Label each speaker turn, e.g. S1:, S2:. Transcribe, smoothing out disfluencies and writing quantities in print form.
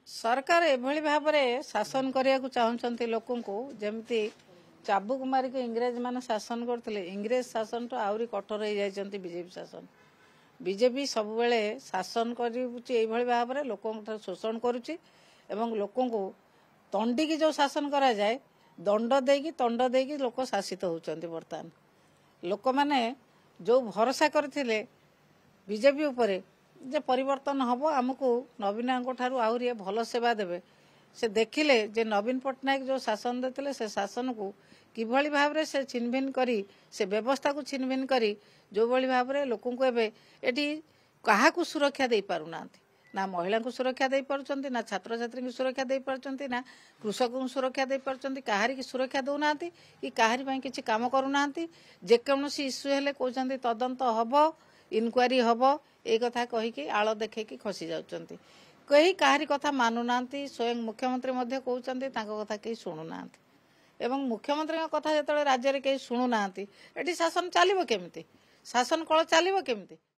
S1: सरकार एभली भाव में शासन करने को चाहते लोक जमी चाबुक मारिक इंग्रेज मान शासन करते इंग्रेज शासन तो आहरी कठोर हो जाती बीजेपी शासन बीजेपी सब बेले शासन कर भाव में लोक शोषण करुच्ची लोक तंडिकी जो शासन करा जाए दंड देकी लोक शासित होती बर्तमान लोक मैंने जो भरोसा करते बीजेपी उपरे जे परिवर्तन हम आमको नवीन ठारू आहरी भल सेवा देवे से देखिले जे नवीन पट्टनायक जो शासन देते से शासन को किभली भाव से छिनभिन करी से व्यवस्था को छिनभिन करी जो भली भाव में लोक एटी क्या सुरक्षा दे पारुना ना महिला को सुरक्षा दे पारुचंती ना छात्र छात्री की सुरक्षा दे पारुचंती ना कृषक को सुरक्षा दे पारुचंती काहारी की सुरक्षा दौना कि काहारी पई किछि काम करूना जेकोसी इश्यू हेले कहते तदंत हब इनक्वारी हब ये कथा कहीकि आड़ देखी खसी जाउचंती कहीं काहारी कथा मानुना स्वयं मुख्यमंत्री कहते कथा कहीं शुणुना एवं मुख्यमंत्री कथा जो राज्य में कहीं शुणुना शासन चलो केमिति शासन कल चलो केमिति।